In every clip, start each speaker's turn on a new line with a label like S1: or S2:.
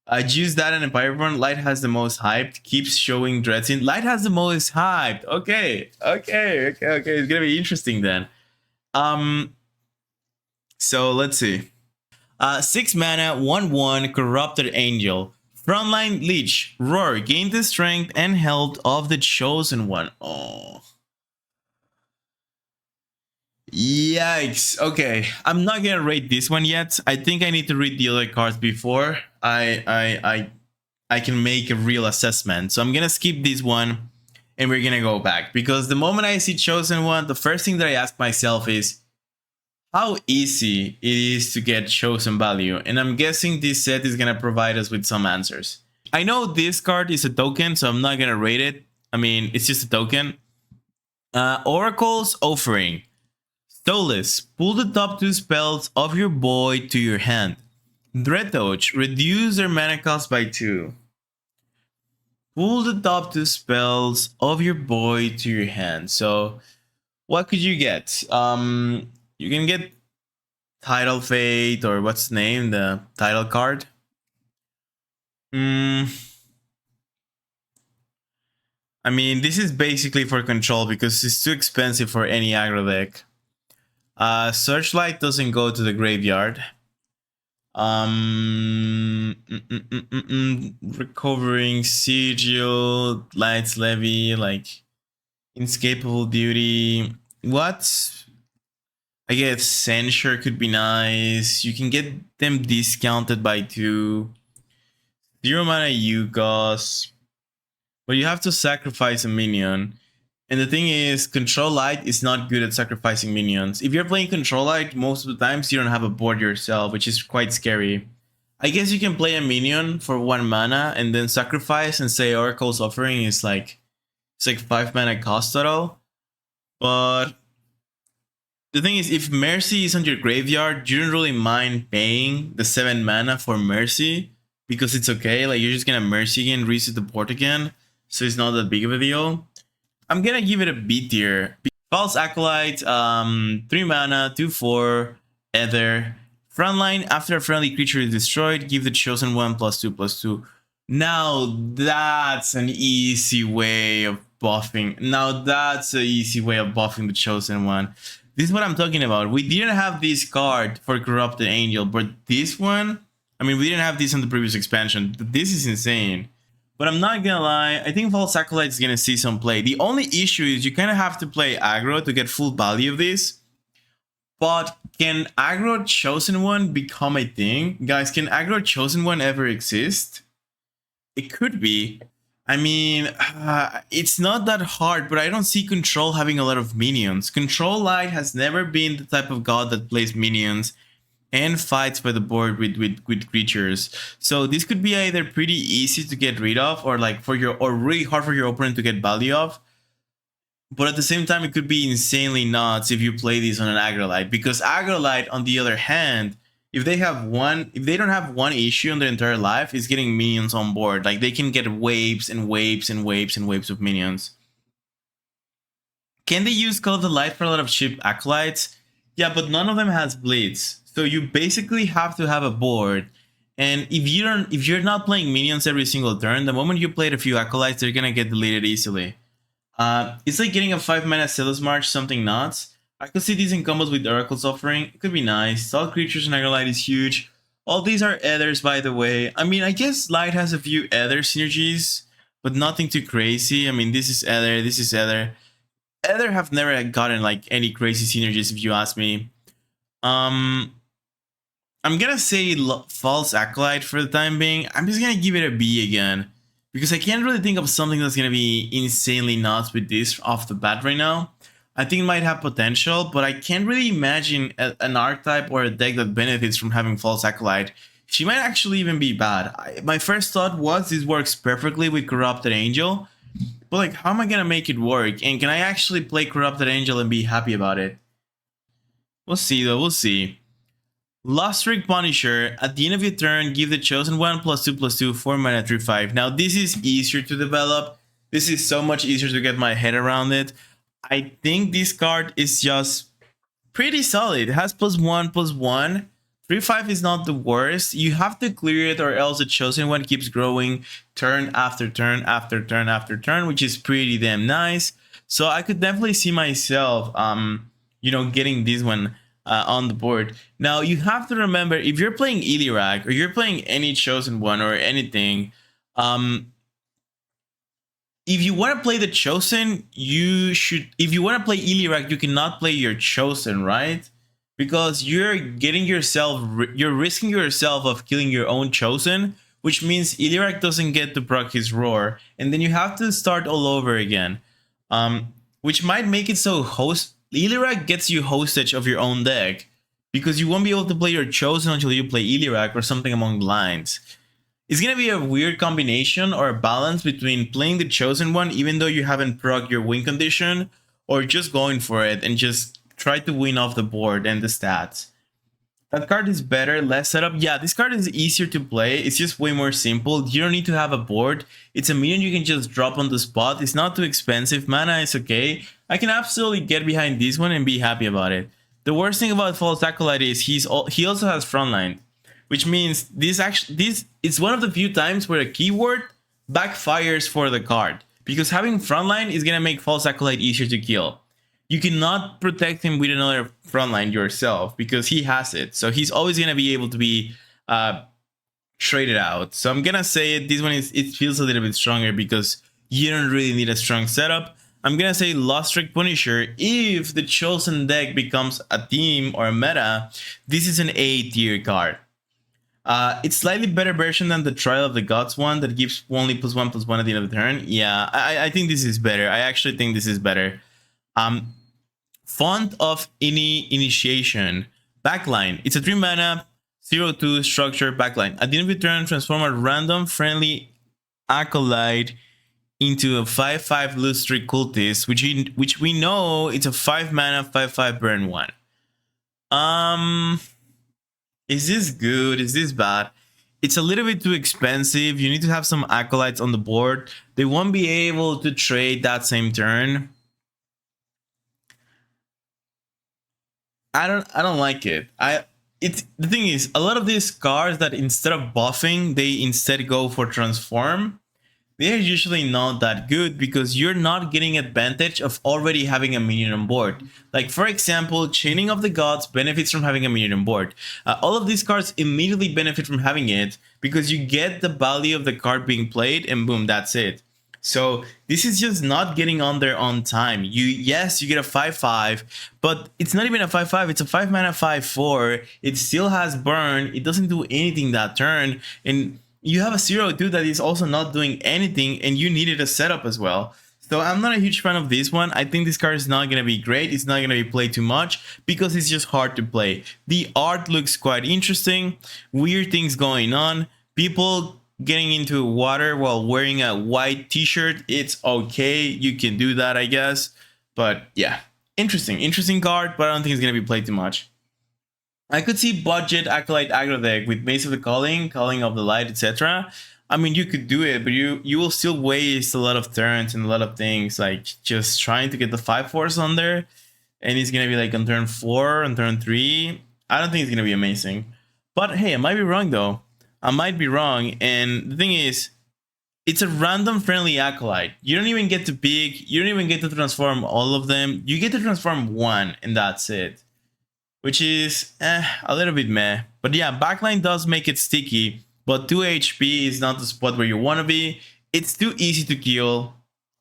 S1: I use that in Empireborn. Light has the most hyped. Keeps showing Dreadsin. Light has the most hyped. Okay. It's gonna be interesting then. So let's see. 6 mana, 1/1, Corrupted Angel. Frontline Leech. Roar. Gain the strength and health of the Chosen One. Oh. Yikes. Okay. I'm not gonna rate this one yet. I think I need to read the other cards before I can make a real assessment. So I'm gonna skip this one and we're gonna go back. Because the moment I see Chosen One, the first thing that I ask myself is how easy it is to get Chosen value. And I'm guessing this set is gonna provide us with some answers. I know this card is a token, so I'm not gonna rate it. I mean, it's just a token. Oracle's Offering. Stolas, pull the top 2 spells of your boy to your hand. Dreadouch, reduce their mana cost by 2. Pull the top 2 spells of your boy to your hand. So, what could you get? You can get Tidal Fate, or what's the name? The title card. I mean, this is basically for control because it's too expensive for any aggro deck. Searchlight doesn't go to the graveyard. Recovering Sigil, Light's Levy, like Inescapable Duty. What? I guess Censure could be nice. You can get them discounted by 2. 0 mana Yukos. But you have to sacrifice a minion. And the thing is, Control Light is not good at sacrificing minions. If you're playing Control Light, most of the times you don't have a board yourself, which is quite scary. I guess you can play a minion for 1 mana and then sacrifice and say Oracle's Offering is like, it's like 5 mana cost total. But the thing is, if Mercy is on your graveyard, you don't really mind paying the 7 mana for Mercy because it's okay. Like, you're just gonna Mercy again, reset the board again. So it's not that big of a deal. I'm gonna give it a B tier. False Acolyte, 3 mana, 2/4, Ether. Frontline, after a friendly creature is destroyed, give the Chosen One +2/+2. Now that's an easy way of buffing. The Chosen One. This is what I'm talking about. We didn't have this card for Corrupted Angel, but this one, I mean, we didn't have this on the previous expansion. This is insane. But I'm not gonna lie, I think False Acolyte is gonna see some play. The only issue is you kind of have to play aggro to get full value of this. But can aggro Chosen One become a thing? Guys, can aggro Chosen One ever exist? It could be. I mean, it's not that hard, but I don't see Control having a lot of minions. Control Light has never been the type of god that plays minions and fights by the board with creatures. So this could be either pretty easy to get rid of, or like or really hard for your opponent to get value of. But at the same time, it could be insanely nuts if you play this on an aggro light, because aggro light, on the other hand, if they don't have one issue in their entire life, is getting minions on board. Like, they can get waves and waves and waves and waves of minions. Can they use Call of the Light for a lot of cheap acolytes? Yeah, but none of them has bleeds. So you basically have to have a board, and if you're not playing minions every single turn, the moment you played a few acolytes, they're gonna get deleted easily. It's like getting a 5 mana Silas March, something nuts. I could see these in combos with Oracle's Offering. It could be nice. All creatures in Light is huge. All these are Ethers, by the way. I mean, I guess Light has a few Ether synergies, but nothing too crazy. I mean, this is Ether, this is Ether. Ether have never gotten like any crazy synergies, if you ask me. I'm gonna say False Acolyte for the time being. I'm just gonna give it a B again, because I can't really think of something that's gonna be insanely nuts with this off the bat right now. I think it might have potential, but I can't really imagine an archetype or a deck that benefits from having False Acolyte. She might actually even be bad. My first thought was this works perfectly with Corrupted Angel, but like, how am I gonna make it work? And can I actually play Corrupted Angel and be happy about it? We'll see though, we'll see. Lost Rig Punisher, at the end of your turn, give the Chosen One +2/+2, 4 mana 3/5. Now this is easier to develop. This is so much easier to get my head around it. I think this card is just pretty solid. It has +1/+1, 3-5 is not the worst. You have to clear it, or else the chosen one keeps growing turn after turn after turn after turn, which is pretty damn nice. So I could definitely see myself, getting this one on the board. Now you have to remember, if you're playing Ilirak or you're playing any chosen one or anything, if you want to play the chosen, you should. If you want to play Ilirak, you cannot play your chosen, right? Because you're risking yourself of killing your own chosen, which means Ilirak doesn't get to proc his roar, and then you have to start all over again. Which might make it so Ilirak gets you hostage of your own deck, because you won't be able to play your chosen until you play Ilirak or something along the lines. It's gonna be a weird combination or a balance between playing the chosen one even though you haven't proc your win condition, or just going for it and just try to win off the board and the stats. That card is better, less setup. Yeah, this card is easier to play. It's just way more simple. You don't need to have a board. It's a minion you can just drop on the spot. It's not too expensive. Mana is okay. I can absolutely get behind this one and be happy about it. The worst thing about False Acolyte is he also has frontline, which means this it's one of the few times where a keyword backfires for the card, because having frontline is gonna make False Acolyte easier to kill. You cannot protect him with another frontline yourself because he has it, so he's always gonna be able to be traded out. So I'm gonna say this one it feels a little bit stronger because you don't really need a strong setup. I'm gonna say Lost Trick Punisher. If the chosen deck becomes a team or a meta, this is an A tier card. It's slightly better version than the Trial of the Gods one that gives only +1/+1 at the end of the turn. Yeah, I think this is better. I actually think this is better. Font of Initiation. Backline. It's a 3 mana, 0/2 structure backline. At the end of the turn, transform a random friendly acolyte into a 5/5 Loose Trick Cultist, which we know it's a 5 mana, 5/5 burn 1. Is this good? Is this bad? It's a little bit too expensive. You need to have some acolytes on the board. They won't be able to trade that same turn. I don't like it. The thing is, a lot of these cards that instead of buffing, they instead go for transform, they're usually not that good because you're not getting advantage of already having a minion on board. Like, for example, Chaining of the Gods benefits from having a minion on board. All of these cards immediately benefit from having it because you get the value of the card being played and boom, that's it. So this is just not getting on there on time. Yes, you get a 5/5, but it's not even a 5/5. It's a 5 mana 5/4. It still has burn. It doesn't do anything that turn, and you have a 0/2 that is also not doing anything, and you needed a setup as well. So I'm not a huge fan of this one. I think this card is not gonna be great. It's not gonna be played too much because it's just hard to play. The art looks quite interesting. Weird things going on. People getting into water while wearing a white t-shirt, it's okay, you can do that, I guess. But yeah, interesting card, but I don't think it's gonna be played too much. I could see budget Acolyte aggro deck with Mace of the Calling of the Light, etc. I mean, you could do it, but you will still waste a lot of turns and a lot of things, like just trying to get the 5/4s on there, and it's gonna be like on turn 4, on turn 3. I don't think it's gonna be amazing. But hey, I might be wrong though. I might be wrong, and the thing is, it's a random friendly acolyte. You don't even get to pick, you don't even get to transform all of them. You get to transform one, and that's it. Which is a little bit meh. But yeah, backline does make it sticky, but 2 HP is not the spot where you want to be. It's too easy to kill.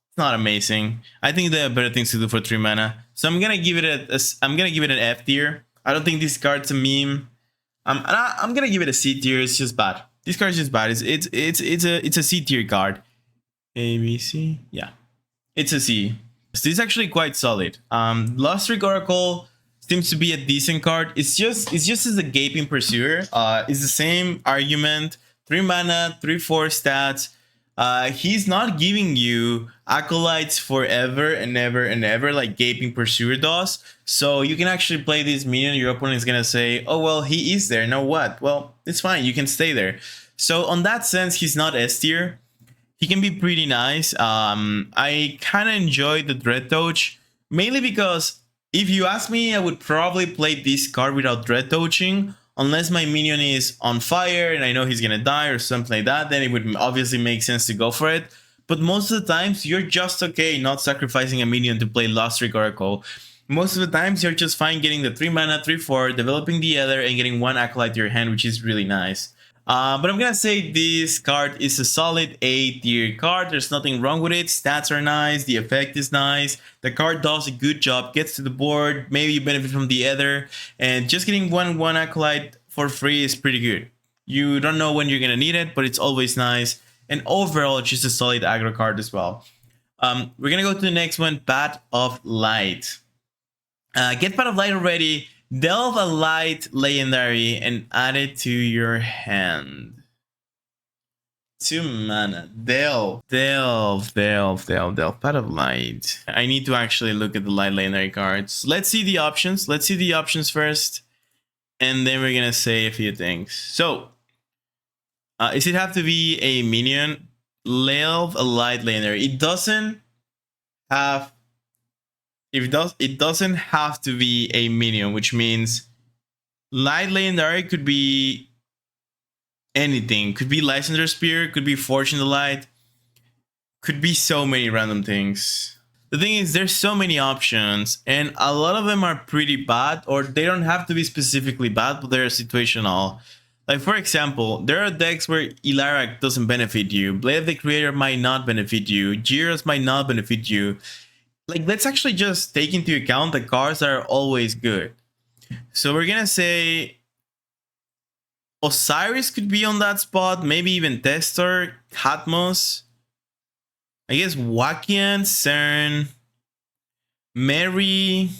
S1: It's not amazing. I think there are better things to do for 3 mana. So I'm gonna give it an F tier. I don't think this card's a meme. I'm gonna give it a C tier. It's just bad. This card is just bad. It's a C tier card. A, B, C. Yeah, it's a C. This is actually quite solid. Lost Trick Oracle seems to be a decent card. It's just as a Gaping Pursuer. It's the same argument. 3 mana, 3/4 stats. He's not giving you acolytes forever and ever like Gaping Pursuer does. So you can actually play this minion. Your opponent is gonna say, oh well, he is there, now what? Well, it's fine, you can stay there. So on that sense, he's not S tier. He can be pretty nice. I kind of enjoy the Dread Touch, mainly because if you ask me, I would probably play this card without Dread Touching, Unless my minion is on fire and I know he's gonna die or something like that, then it would obviously make sense to go for it. But most of the times, you're just okay not sacrificing a minion to play Lost Streak Oracle. Most of the times, you're just fine getting the 3 mana, 3/4, developing the other, and getting 1 Acolyte to your hand, which is really nice. But I'm gonna say this card is a solid A tier card. There's nothing wrong with it. Stats are nice, the effect is nice, the card does a good job, gets to the board, maybe you benefit from the other, and just getting 1 Acolyte for free is pretty good. You don't know when you're gonna need it, but it's always nice. And overall, it's just a solid aggro card as well. We're gonna go to the next one, Path of Light. Get Path of Light already. Delve a light legendary and add it to your hand. 2 mana. Delve. Path of Light. I need to actually look at the light legendary cards. Let's see the options. Let's see the options first. And then we're gonna say a few things. So, does it have to be a minion? Delve a light legendary. It doesn't have. It doesn't have to be a minion, which means light legendary could be anything. Could be Licensor Spear, could be Forge in the Light, could be so many random things. The thing is, there's so many options, and a lot of them are pretty bad, or they don't have to be specifically bad, but they're situational. Like, for example, there are decks where Ilarak doesn't benefit you, Blade of the Creator might not benefit you, Gyros might not benefit you. Like, let's actually just take into account the cards that are always good. So we're gonna say Osiris could be on that spot, maybe even Testor, Katmos, I guess Wakian, CERN, Mary.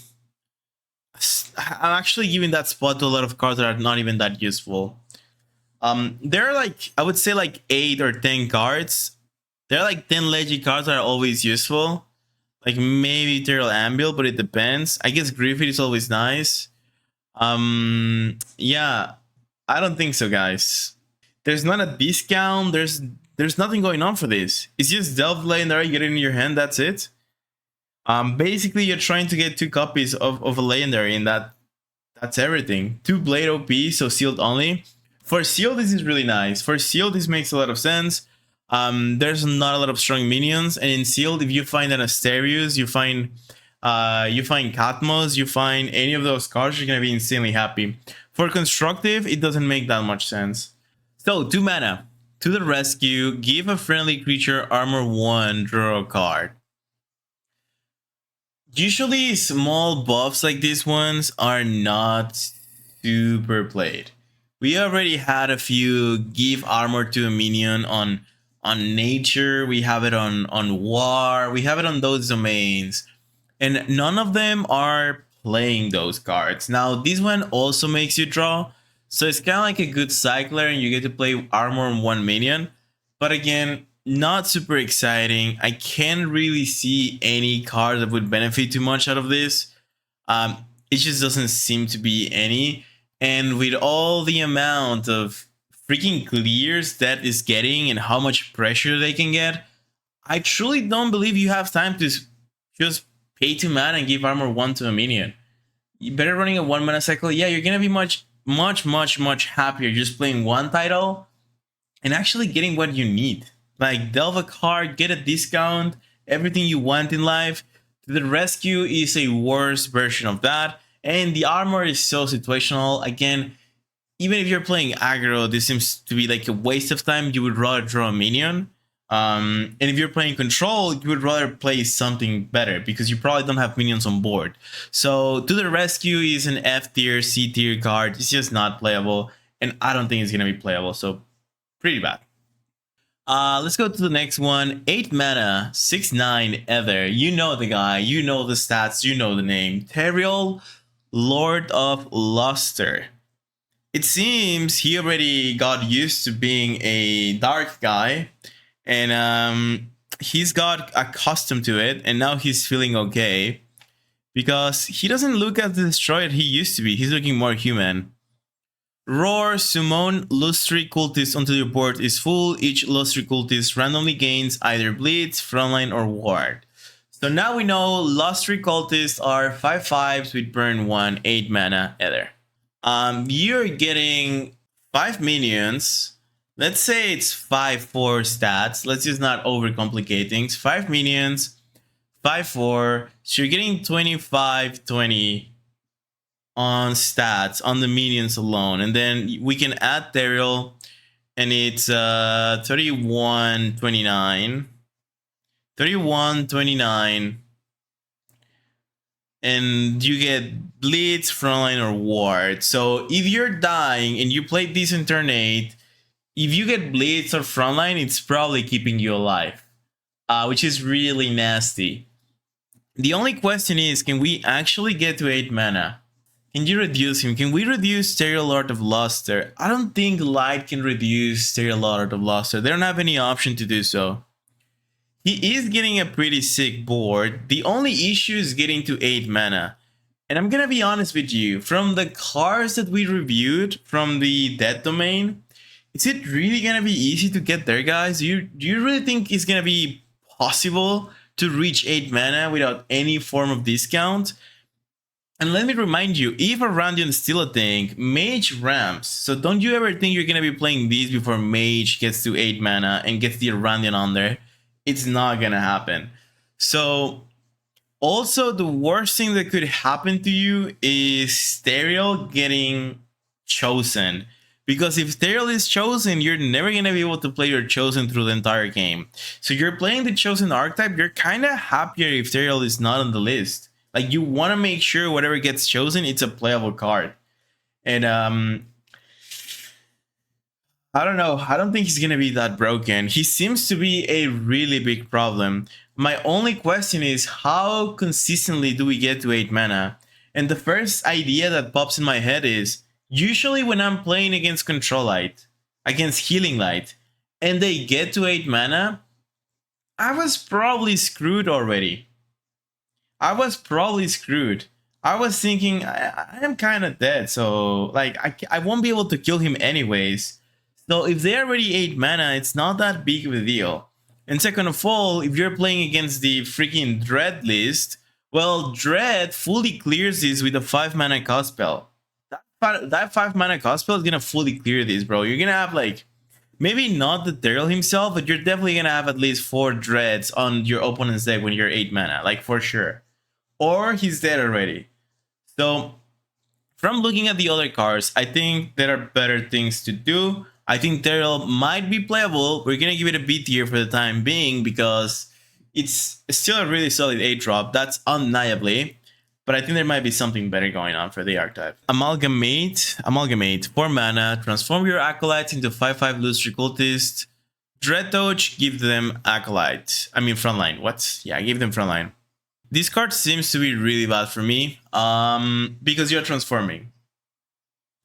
S1: I'm actually giving that spot to a lot of cards that are not even that useful. There are like, I would say like 8 or 10 cards. There are like 10 legit cards that are always useful. Like maybe Ethereal Ambil, but it depends. I guess Griffith is always nice. Yeah, I don't think so, guys. There's not a discount. There's nothing going on for this. It's just Delve Legendary, get it in your hand, that's it. Basically, you're trying to get 2 copies of a Legendary, and that's everything. 2 Blade OP, so sealed only. For sealed, this is really nice. For sealed, this makes a lot of sense. There's not a lot of strong minions, and in sealed, if you find an Asterius, you find Katmos, you find any of those cards, you're gonna be insanely happy. For constructive, it doesn't make that much sense. So 2 mana. To the rescue, give a friendly creature armor 1, draw a card. Usually small buffs like these ones are not super played. We already had a few give armor to a minion on nature, we have it on war, we have it on those domains, and none of them are playing those cards. Now this one also makes you draw, so it's kind of like a good cycler and you get to play armor on 1 minion, but again, not super exciting. I can't really see any card that would benefit too much out of this. It just doesn't seem to be any, and with all the amount of freaking clears that is getting and how much pressure they can get, I truly don't believe you have time to just pay 2 mana and give armor 1 to a minion. You better running a 1 mana cycle. Yeah, you're gonna be much happier just playing 1 title and actually getting what you need. Like delve a card, get a discount, everything you want in life. The rescue is a worse version of that, and the armor is so situational. Again, even if you're playing aggro, this seems to be like a waste of time. You would rather draw a minion. And if you're playing control, you would rather play something better because you probably don't have minions on board. So To the Rescue is an F tier, C tier card. It's just not playable, and I don't think it's going to be playable, so pretty bad. Let's go to the next one. 8 mana, 6/9 Ether. You know the guy, you know the stats, you know the name. Teriel, Lord of Luster. It seems he already got used to being a dark guy, and he's got accustomed to it, and now he's feeling okay because he doesn't look as the destroyer he used to be. He's looking more human. Roar, summon Lustry Cultist until your board is full. Each Lustry Cultist randomly gains either Blitz, Frontline, or Ward. So now we know Lustry Cultists are 5/5s with burn 1, 8 mana Ether. you're getting 5 minions. Let's say it's 5-4 stats. Let's just not overcomplicate things. 5 minions, 5-4. So you're getting 25-20 on stats on the minions alone. And then we can add Daryl, and it's 31-29. 31-29. And you get Blitz, Frontline, or Ward. So if you're dying and you play decent turn 8, if you get Blitz or Frontline, it's probably keeping you alive, which is really nasty. The only question is, can we actually get to 8 mana? Can you reduce him? Can we reduce Stereo Lord of Luster? I don't think Light can reduce Stereo Lord of Luster. They don't have any option to do so. He is getting a pretty sick board. The only issue is getting to 8 mana. And I'm gonna be honest with you, from the cards that we reviewed from the Dead Domain, is it really gonna be easy to get there, guys? Do you really think it's gonna be possible to reach 8 mana without any form of discount? And let me remind you, if Arandion is still a thing, Mage ramps. So don't you ever think you're gonna be playing these before Mage gets to 8 mana and gets the Arandion on there. It's not gonna happen. So also, the worst thing that could happen to you is Stereo getting chosen. Because if Stereo is chosen, you're never gonna be able to play your chosen through the entire game. So you're playing the chosen archetype, you're kinda happier if Stereo is not on the list. Like, you wanna make sure whatever gets chosen, it's a playable card. And I don't know. I don't think he's gonna be that broken. He seems to be a really big problem. My only question is, how consistently do we get to 8 mana? And the first idea that pops in my head is, usually when I'm playing against Control Light, against Healing Light, and they get to 8 mana, I was probably screwed already. I was thinking, I am kind of dead, so like I won't be able to kill him anyways. So if they're already 8 mana, it's not that big of a deal. And second of all, if you're playing against the freaking Dread list, well, Dread fully clears this with a 5 mana cost spell. That 5 mana cost spell is gonna fully clear this, bro. You're gonna have, like, maybe not the Daryl himself, but you're definitely gonna have at least 4 Dreads on your opponent's deck when you're 8 mana, like, for sure. Or he's dead already. So from looking at the other cards, I think there are better things to do. I think Daryl might be playable. We're gonna give it a B tier for the time being because it's still a really solid 8 drop. That's undeniably. But I think there might be something better going on for the archetype. Amalgamate. 4 mana. Transform your Acolytes into 5/5 Illusory Cultist. Dreadtouch, give them Acolyte. I mean Frontline. What? Yeah, give them Frontline. This card seems to be really bad for me. Because you're transforming.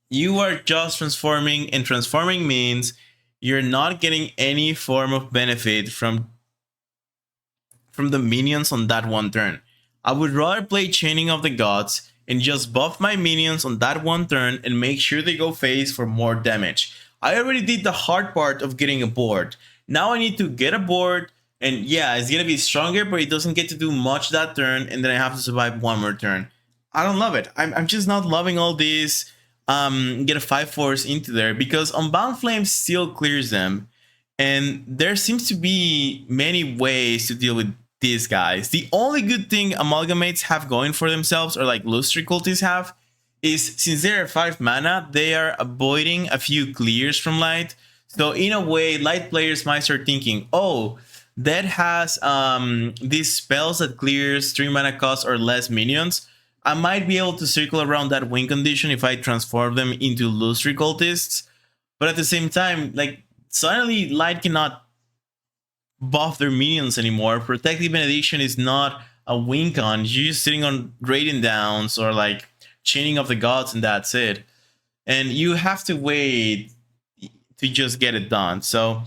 S1: You are just transforming, and transforming means you're not getting any form of benefit from the minions on that one turn. I would rather play Chaining of the Gods and just buff my minions on that one turn and make sure they go face for more damage. I already did the hard part of getting a board. Now I need to get a board, and yeah, it's gonna be stronger, but it doesn't get to do much that turn, and then I have to survive one more turn. I don't love it. I'm just not loving all this. Get a 5/4 into there because Unbound Flame still clears them, and there seems to be many ways to deal with these guys. The only good thing Amalgamates have going for themselves, or like Illusory Cultists have, is since they're 5 mana, they are avoiding a few clears from Light. So in a way, Light players might start thinking, oh, that has these spells that clears 3 mana cost or less minions. I might be able to circle around that win condition if I transform them into Illusory Cultists. But at the same time, like, suddenly Light cannot buff their minions anymore. Protective Benediction is not a win con. You're just sitting on Radiant Downs or like Chaining of the Gods, and that's it. And you have to wait to just get it done. So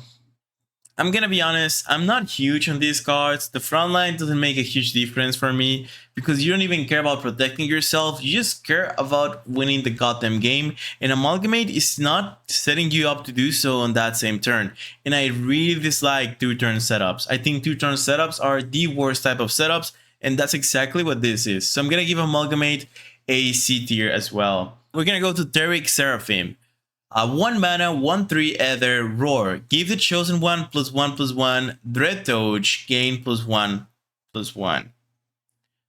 S1: I'm gonna be honest, I'm not huge on these cards. The front line doesn't make a huge difference for me because you don't even care about protecting yourself. You just care about winning the goddamn game. And Amalgamate is not setting you up to do so on that same turn. And I really dislike 2-turn setups. I think 2-turn setups are the worst type of setups, and that's exactly what this is. So I'm gonna give Amalgamate a C tier as well. we're gonna go to Theoric Seraphim. 1 mana, 1/3 Ether, Roar. Give the chosen one +1/+1. Dread Touch, gain +1/+1.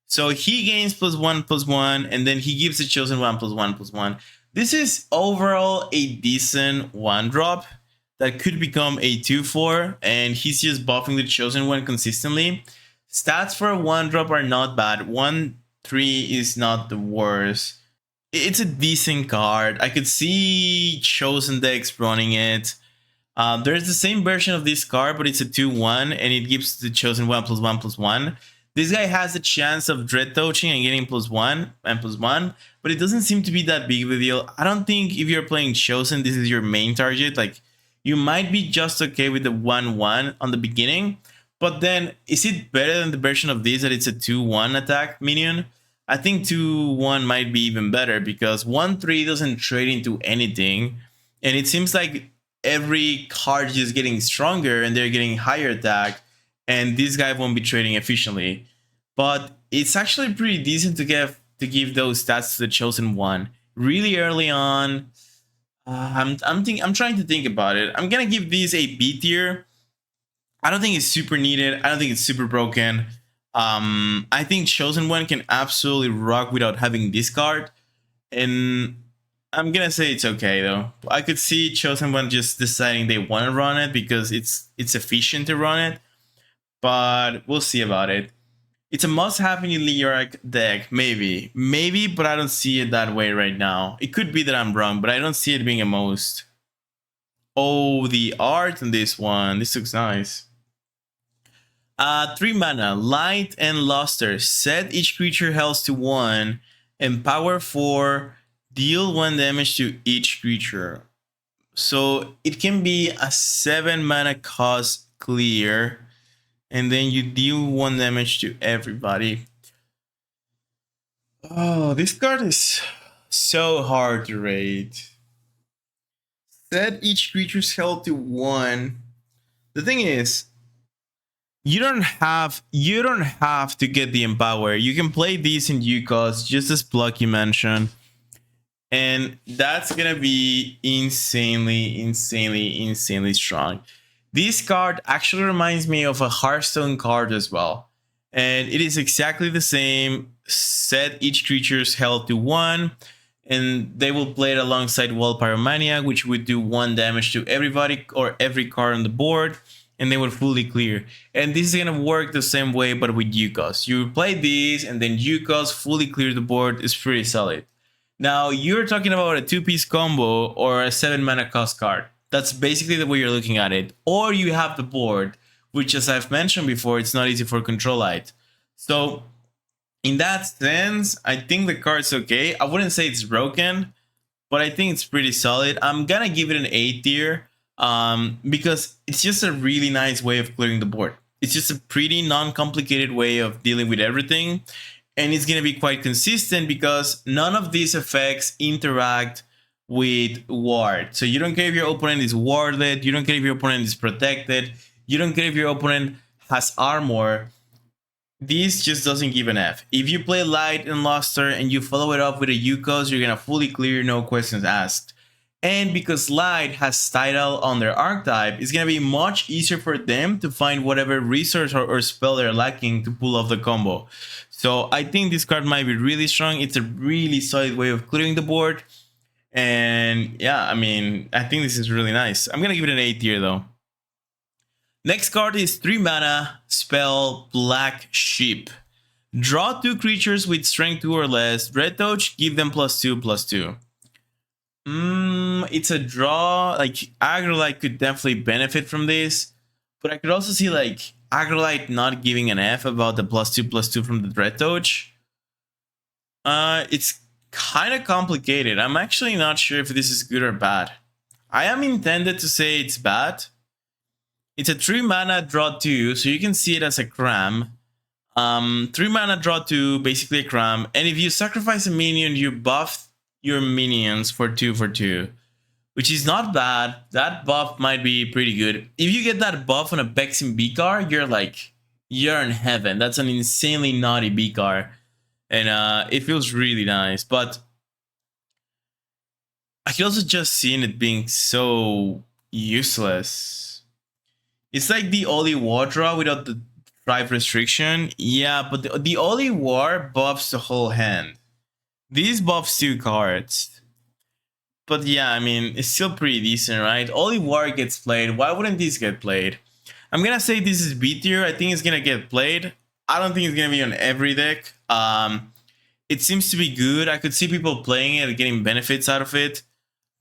S1: So he gains +1/+1, and then he gives the chosen one +1/+1. This is overall a decent 1-drop that could become a 2/4, and he's just buffing the chosen one consistently. Stats for a 1-drop are not bad. 1/3 is not the worst. It's a decent card. I could see chosen decks running it. There's the same version of this card, but it's a 2/1, and it gives the chosen one +1/+1. This guy has a chance of dread touching and getting +1 and +1, but it doesn't seem to be that big of a deal. I don't think if you're playing chosen, this is your main target. Like, you might be just okay with the 1/1 on the beginning, but then is it better than the version of this that it's a 2/1 attack minion? I think 2/1 might be even better because 1/3 doesn't trade into anything, and it seems like every card is just getting stronger and they're getting higher attack, and this guy won't be trading efficiently. But it's actually pretty decent to give those stats to the chosen one really early on. I'm trying to think about it. I'm gonna give this a B tier. I don't think it's super needed. I don't think it's super broken. I think chosen one can absolutely rock without having this card, and I'm gonna say it's okay though. I could see chosen one just deciding they want to run it because it's efficient to run it, but we'll see about it. It's a must-have in your Lyric deck, maybe, but I don't see it that way right now. It could be that I'm wrong, but I don't see it being a most. Oh, the art in this one. This looks nice. 3 mana, Light and Luster. Set each creature health to 1. And power 4. Deal 1 damage to each creature. So it can be a 7 mana cost clear. And then you deal 1 damage to everybody. Oh, this card is so hard to rate. Set each creature's health to 1. The thing is, you don't have to get the Empower. You can play these in UCOS, just as Plucky mentioned, and that's gonna be insanely strong. This card actually reminds me of a Hearthstone card as well, and it is exactly the same. Set each creature's health to 1, and they will play it alongside Wall Pyromania, which would do 1 damage to everybody or every card on the board, and they will fully clear. And this is gonna work the same way, but with UCOS. You play these, and then UCOS fully clear the board. Is pretty solid. Now, you're talking about a 2-piece combo or a 7 mana cost card. That's basically the way you're looking at it. Or you have the board, which, as I've mentioned before, it's not easy for Control Light. So, in that sense, I think the card's okay. I wouldn't say it's broken, but I think it's pretty solid. I'm gonna give it an A tier because it's just a really nice way of clearing the board. It's just a pretty non-complicated way of dealing with everything, and it's gonna be quite consistent because none of these effects interact with ward. So you don't care if your opponent is warded, you don't care if your opponent is protected, you don't care if your opponent has armor. This just doesn't give an F. If you play Light and Luster and you follow it up with a UCOS, you're gonna fully clear, no questions asked. And because Light has Tidal on their archetype, it's gonna be much easier for them to find whatever resource or spell they're lacking to pull off the combo. So I think this card might be really strong. It's a really solid way of clearing the board. And yeah, I mean, I think this is really nice. I'm gonna give it an A tier though. Next card is 3 mana, spell Black Sheep. Draw 2 creatures with strength 2 or less. Red Touch, give them +2/+2. It's a draw. Like, Agrolite could definitely benefit from this, but I could also see like Agrolite not giving an F about the +2/+2 from the Red Touch. It's kind of complicated. I'm actually not sure if this is good or bad. I am intended to say it's bad. It's a 3 mana draw 2, so you can see it as a cram. 3 mana draw 2, basically a cram. And if you sacrifice a minion, you buff your minions for 2/2, which is not bad. That buff might be pretty good. If you get that buff on a Bexing B card, you're in heaven. That's an insanely naughty B card, and it feels really nice. But I can also just see it being so useless. It's like the Oli War draw without the drive restriction. Yeah, but the Oli War buffs the whole hand. These buffs 2 cards. But yeah, I mean, it's still pretty decent, right? Oli War gets played. Why wouldn't these get played? I'm gonna say this is B tier. I think it's gonna get played. I don't think it's gonna be on every deck. It seems to be good. I could see people playing it, getting benefits out of it,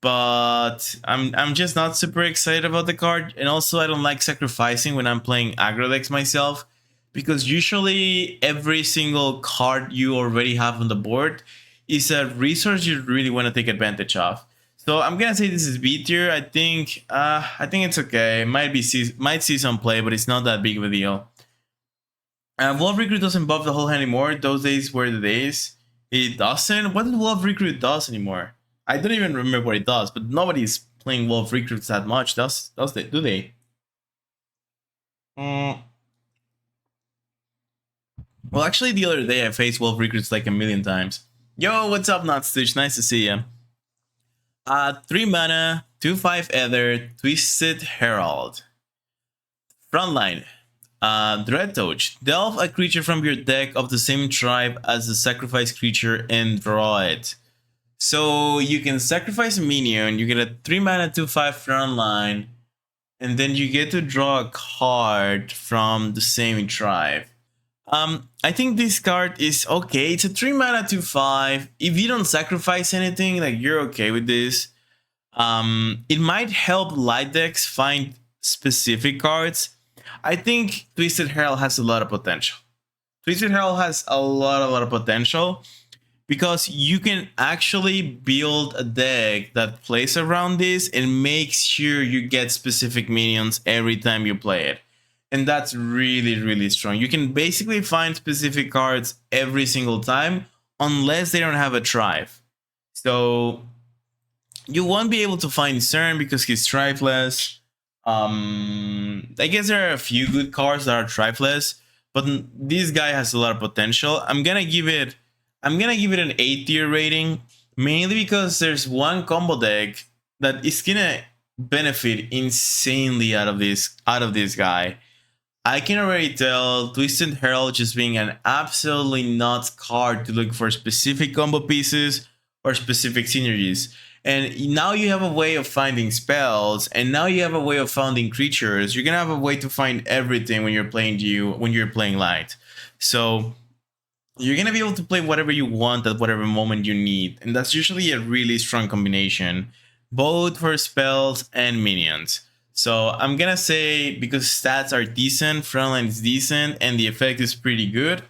S1: but I'm just not super excited about the card. And also, I don't like sacrificing when I'm playing aggro decks myself, because usually every single card you already have on the board is a resource you really want to take advantage of. So I'm gonna say this is B tier. I think it's okay. Might see some play, but it's not that big of a deal. Wolf Recruit doesn't buff the whole hand anymore. Those days were the days. It doesn't. What did Wolf Recruit does anymore? I don't even remember what it does. But nobody's playing Wolf Recruits that much. Does they? Do they? Mm. Well, actually, the other day I faced Wolf Recruits like a million times. Yo, what's up, Notstitch? Nice to see you. 3 mana, 2/5 Ether, Twisted Herald. Frontline. Dreadtouch. Delve a creature from your deck of the same tribe as the sacrifice creature and draw it. So you can sacrifice a minion, you get a 3 mana 2/5 frontline, and then you get to draw a card from the same tribe. I think this card is okay. It's a 3 mana 2/5. If you don't sacrifice anything, like, you're okay with this. It might help light decks find specific cards. I think Twisted Herald has a lot of potential. Twisted Herald has a lot of potential, because you can actually build a deck that plays around this and makes sure you get specific minions every time you play it. And that's really, really strong. You can basically find specific cards every single time, unless they don't have a tribe. So you won't be able to find CERN because he's tribeless. I guess there are a few good cards that are tribeless, but this guy has a lot of potential. I'm gonna give it an A tier rating, mainly because there's one combo deck that is gonna benefit insanely out of this guy. I can already tell Twisted Herald just being an absolutely nuts card to look for specific combo pieces or specific synergies. And now you have a way of finding spells, and now you have a way of finding creatures. You're gonna have a way to find everything when you're playing light. So you're gonna be able to play whatever you want at whatever moment you need, and that's usually a really strong combination, both for spells and minions. So I'm gonna say, because stats are decent, frontline is decent, and the effect is pretty good,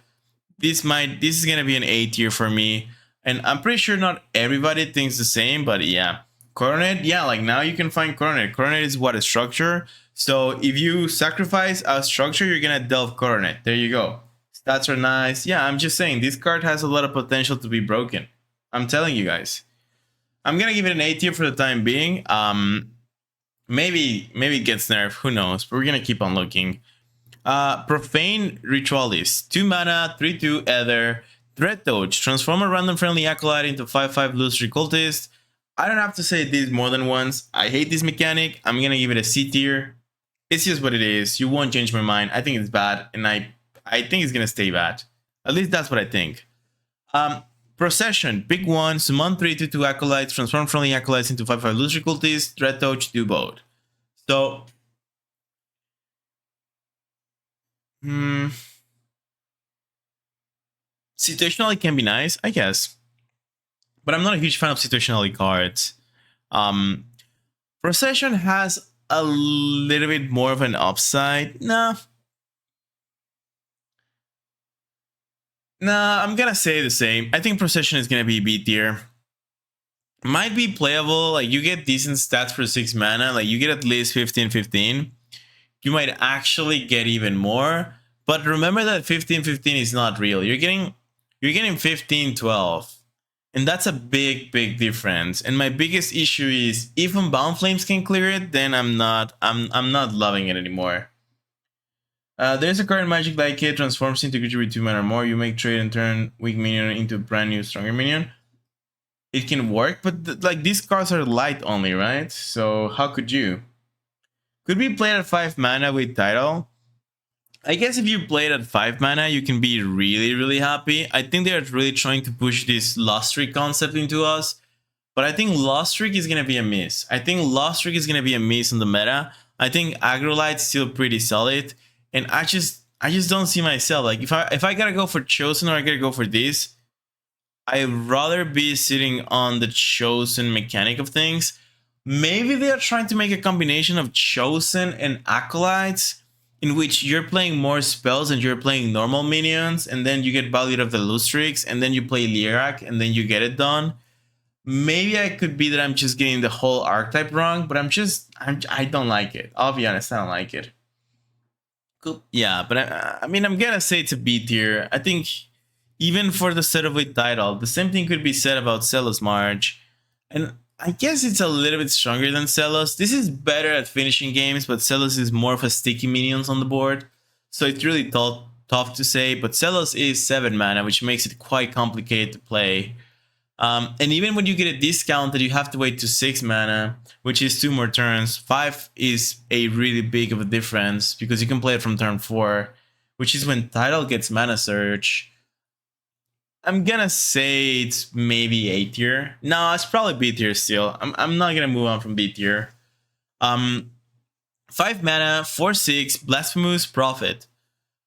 S1: this is gonna be an A tier for me. And I'm pretty sure not everybody thinks the same, but yeah. Coronet, yeah, like, now you can find Coronet. Coronet is what, a structure? So if you sacrifice a structure, you're gonna delve Coronet. There you go. Stats are nice. Yeah, I'm just saying, this card has a lot of potential to be broken. I'm telling you guys. I'm gonna give it an A tier for the time being. Maybe it gets nerfed, who knows, but we're gonna keep on looking. Profane Ritualist. 2 mana, 3/2 Ether. Dreadtouch. Transform a random friendly acolyte into 5/5 illusory cultist. I don't have to say this more than once. I hate this mechanic. I'm gonna give it a C tier. It's just what it is. You won't change my mind. I think it's bad, and I think it's gonna stay bad. At least that's what I think. Procession. Big one. Summon 3/2 acolytes. Transform friendly acolytes into 5/5 illusory cultists. Dreadtouch. Do both. So, situationally can be nice, I guess, but I'm not a huge fan of situationally cards. Procession has a little bit more of an upside. Nah, I'm gonna say the same. I think Procession is gonna be B tier. Might be playable, like, you get decent stats for 6 mana, like, you get at least 15/15. You might actually get even more, but remember that 15/15 is not real. You're getting 15/12. And that's a big difference. And my biggest issue is, if Unbound Flames can clear it, then I'm not loving it anymore. There's a card in Magic like it, transforms into creature with 2 mana or more. You make trade and turn weak minion into brand new stronger minion. it can work, but like these cards are light only, right? So how could you? Could we play at 5 mana with title? I guess if you play it at 5 mana, you can be really, really happy. I think they're really trying to push this Lost Streak concept into us. But I think Lost Streak is going to be a miss. I think Lost Streak is going to be a miss on the meta. I think Agrolite's still pretty solid. And I just don't see myself. Like if I gotta go for Chosen or I gotta go for this, I'd rather be sitting on the Chosen mechanic of things. Maybe they are trying to make a combination of Chosen and Acolytes, in which you're playing more spells and you're playing normal minions, and then you get valued of the Lustrix, and then you play Lyrak, and then you get it done. Maybe I could be that I'm just getting the whole archetype wrong, but I don't like it. I'll be honest, I don't like it. Cool. Yeah, but I mean, I'm gonna say it's a B tier. I think even for the setup with title, the same thing could be said about Celos March. And I guess it's a little bit stronger than Celos. This is better at finishing games, but Celos is more of a sticky minions on the board. So it's really tough to say, but Celos is 7 mana, which makes it quite complicated to play. And even when you get a discount that you have to wait to 6 mana, which is 2 more turns, 5 is a really big of a difference because you can play it from turn 4, which is when title gets mana surge. I'm gonna say it's maybe A tier. No, it's probably B tier still. I'm not gonna move on from B tier. 5 mana, 4/6, Blasphemous Prophet.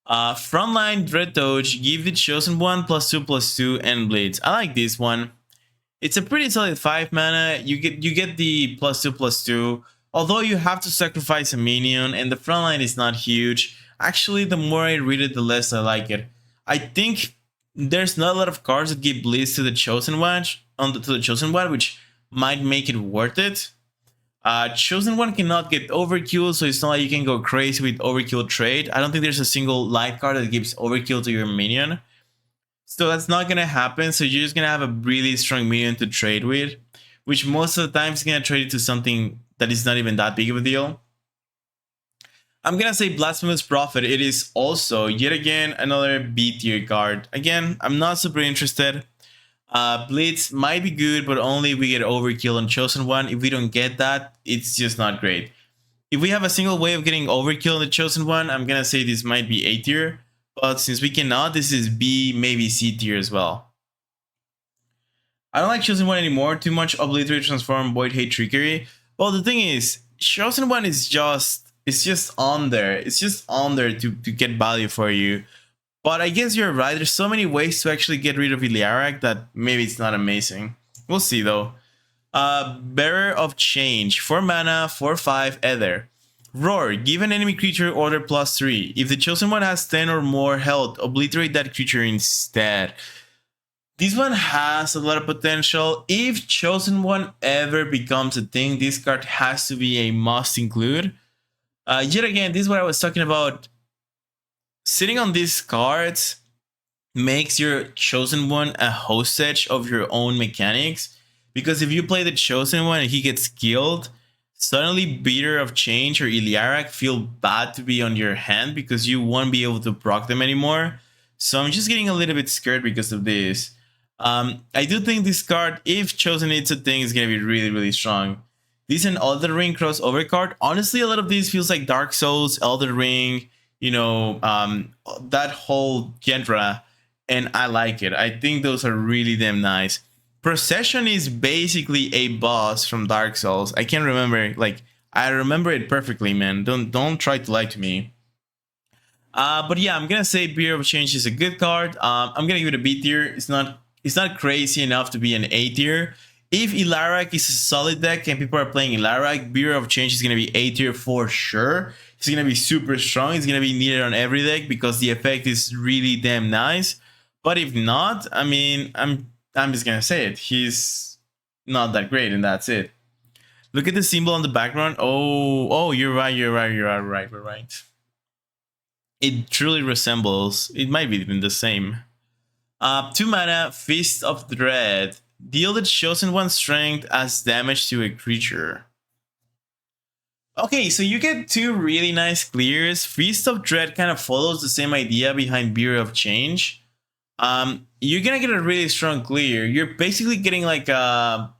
S1: Frontline Dread Doge, give the chosen one +2/+2 and bleeds. I like this one. It's a pretty solid 5 mana. You get the +2/+2. Although you have to sacrifice a minion, and the frontline is not huge. Actually, the more I read it, the less I like it. I think there's not a lot of cards that give bleeds to the chosen one, which might make it worth it. Chosen one cannot get overkill, so it's not like you can go crazy with overkill trade. I don't think there's a single light card that gives overkill to your minion. So that's not gonna happen, so you're just gonna have a really strong minion to trade with, which most of the time is gonna trade it to something that is not even that big of a deal. I'm gonna say Blasphemous Prophet. It is also, yet again, another B tier card. Again, I'm not super interested. Blitz might be good, but only if we get overkill on Chosen One. If we don't get that, it's just not great. If we have a single way of getting overkill on the Chosen One, I'm gonna say this might be A tier. But since we cannot, this is B, maybe C tier as well. I don't like Chosen One anymore. Too much Obliterate, Transform, Void, Hate, Trickery. Well, the thing is, Chosen One is just, it's just on there. It's just on there to get value for you. But I guess you're right. There's so many ways to actually get rid of Iliarak that maybe it's not amazing. We'll see though. Bearer of Change. 4 mana, 4/5, Ether. Roar. Give an enemy creature order +3. If the chosen one has 10 or more health, obliterate that creature instead. This one has a lot of potential. If chosen one ever becomes a thing, this card has to be a must include. Yet again, this is what I was talking about. Sitting on these cards makes your chosen one a hostage of your own mechanics. Because if you play the chosen one and he gets killed, suddenly Beater of Change or Iliarak feel bad to be on your hand because you won't be able to proc them anymore. So I'm just getting a little bit scared because of this. I do think this card, if chosen it's a thing, is going to be really, really strong. This is an Elden Ring crossover card. Honestly, a lot of these feels like Dark Souls, Elden Ring, you know, that whole genre. And I like it. I think those are really damn nice. Procession is basically a boss from Dark Souls. I can't remember, like, I remember it perfectly, man. Don't try to lie to me. But yeah, I'm gonna say Beer of Change is a good card. I'm gonna give it a B tier. It's not crazy enough to be an A tier. If Iliarak is a solid deck and people are playing Iliarak, Beer of Change is gonna be A tier for sure. It's gonna be super strong. It's gonna be needed on every deck because the effect is really damn nice. But if not, I mean, I'm just gonna say it. He's not that great, and that's it. Look at the symbol on the background. Oh, you're right. We're right. It truly resembles. It might be even the same. 2 mana, Fist of Dread. Deal the chosen one strength as damage to a creature. Okay, so you get 2 really nice clears. Feast of Dread kind of follows the same idea behind Beer of Change. you're gonna get a really strong clear. You're basically getting like a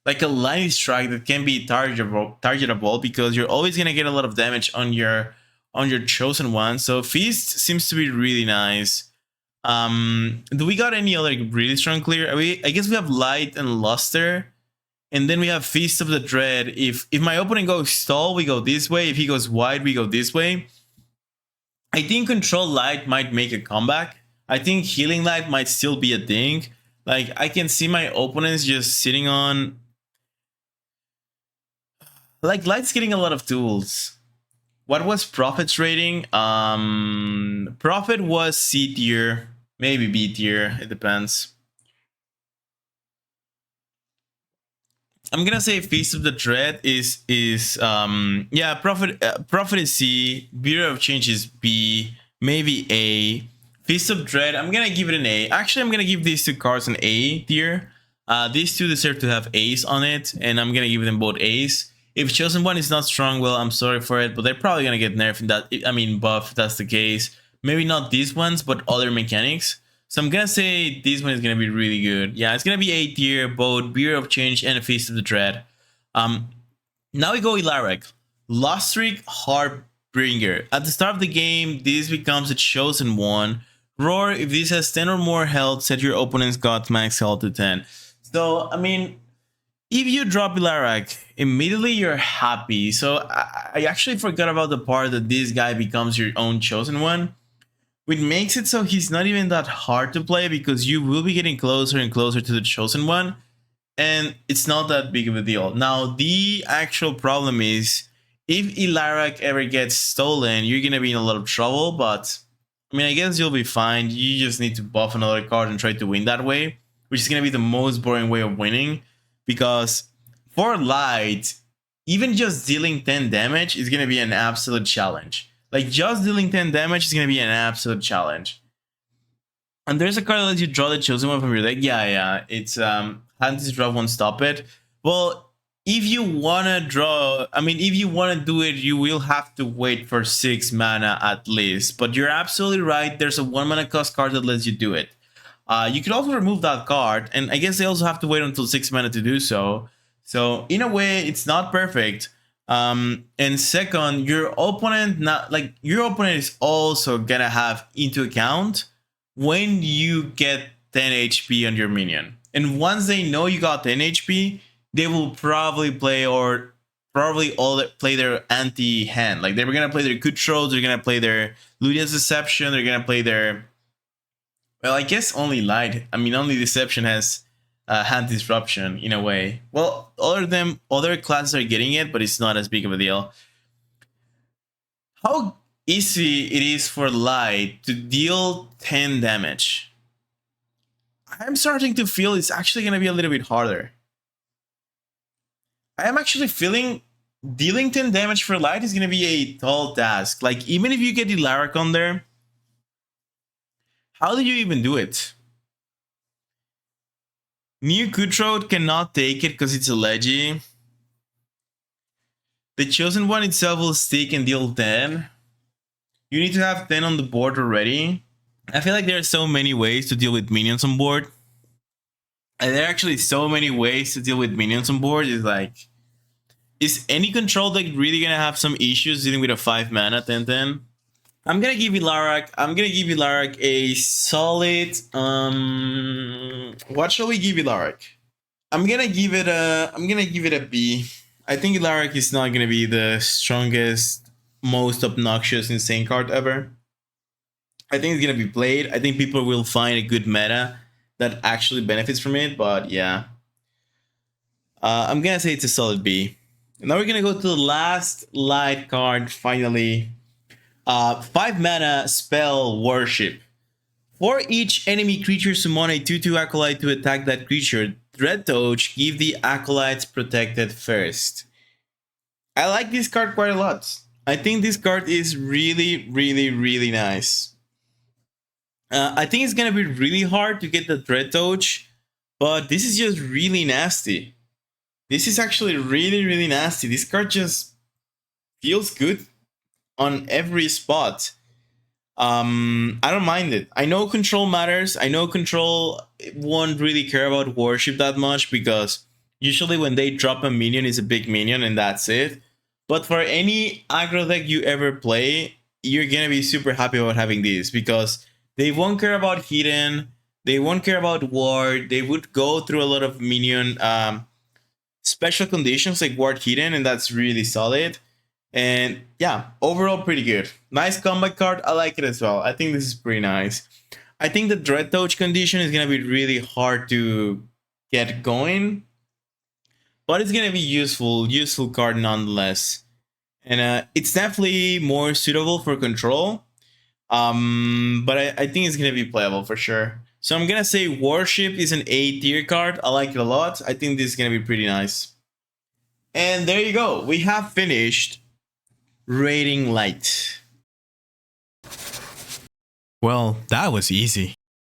S1: line strike that can be targetable because you're always gonna get a lot of damage on your chosen one. So feast seems to be really nice. Do we got any other really strong clear? I guess we have light and luster, and then we have feast of the dread. If my opponent goes tall, we go this way. If he goes wide, we go this way. I think control light might make a comeback. I think healing light might still be a thing. Like I can see my opponents just sitting on, like light's getting a lot of tools. What was Prophet's rating? Prophet was C tier, maybe B tier. It depends. I'm gonna say Feast of the Dread is yeah, Prophet is C, Bureau of Change is B, maybe A. Feast of Dread, I'm gonna give it an A. Actually, I'm gonna give these two cards an A tier. These two deserve to have A's on it, and I'm gonna give them both A's. If Chosen One is not strong, well, I'm sorry for it, but they're probably gonna get nerfed in that. I mean, buff if that's the case. Maybe not these ones, but other mechanics. So I'm gonna say this one is gonna be really good. Yeah, it's gonna be A tier, both Bureau of Change and Feast of the Dread. Now we go Ilaric. Lost Streak, Heartbringer. At the start of the game, this becomes a chosen one. Roar, if this has 10 or more health, set your opponent's god's max health to 10. So, I mean, if you drop Ilaric, immediately you're happy. So I actually forgot about the part that this guy becomes your own chosen one, which makes it so he's not even that hard to play because you will be getting closer and closer to the chosen one, and it's not that big of a deal. Now, the actual problem is if Ilaric ever gets stolen, you're gonna be in a lot of trouble, but I mean, I guess you'll be fine. You just need to buff another card and try to win that way, which is gonna be the most boring way of winning, because for light, even just dealing 10 damage is gonna be an absolute challenge. Like, just dealing 10 damage is gonna be an absolute challenge. And there's a card that lets you draw the chosen one from your deck. Yeah. It's Handy's draw won't stop it. Well, if you wanna draw, I mean, if you wanna do it, you will have to wait for 6 mana at least. But you're absolutely right. There's a 1 mana cost card that lets you do it. You could also remove that card, and I guess they also have to wait until 6 mana to do so. So in a way, it's not perfect. And second, your opponent is also gonna have into account when you get 10 HP on your minion. And once they know you got 10 HP, they will probably play play their anti-hand. Like, they're gonna play their Kutros, they're gonna play their Ludia's Deception, they're gonna play their, well, I guess only Light. I mean, only Deception has hand disruption in a way. Well, other classes are getting it, but it's not as big of a deal. How easy it is for Light to deal 10 damage? I'm starting to feel it's actually going to be a little bit harder. I am actually feeling dealing 10 damage for Light is going to be a tall task. Like, even if you get Ilaric on there, how do you even do it? New Kutrode cannot take it because it's a Leggy. The Chosen One itself will stick and deal 10. You need to have 10 on the board already. I feel like there are so many ways to deal with minions on board. And there are actually so many ways to deal with minions on board. It's like, is any control deck really gonna have some issues dealing with a 5 mana 10-10? I'm gonna give Ilaric a solid. What shall we give Ilaric? I'm gonna give it a B. I think Ilaric is not gonna be the strongest, most obnoxious, insane card ever. I think it's gonna be played. I think people will find a good meta that actually benefits from it. But yeah, I'm gonna say it's a solid B. And now we're gonna go to the last light card finally. 5 mana spell worship. For each enemy creature summon a 2/2 acolyte to attack that creature, Dread Touch, give the acolytes protected first. I like this card quite a lot. I think this card is really, really, really nice. I think it's gonna be really hard to get the Dread Touch, but this is just really nasty. This is actually really, really nasty. This card just feels good on every spot. I don't mind it. I know control matters. I know control won't really care about worship that much because usually when they drop a minion, it's a big minion and that's it. But for any aggro deck you ever play, you're gonna be super happy about having these because they won't care about hidden, they won't care about ward, they would go through a lot of minion special conditions like ward hidden, and that's really solid. And yeah, overall pretty good. Nice combat card. I like it as well. I think this is pretty nice. I think the Dread Touch condition is gonna be really hard to get going, but it's gonna be useful card nonetheless. And it's definitely more suitable for control. But I think it's gonna be playable for sure. So I'm gonna say Warship is an A tier card. I like it a lot. I think this is gonna be pretty nice. And there you go. We have finished Rating Light. Well, that was easy.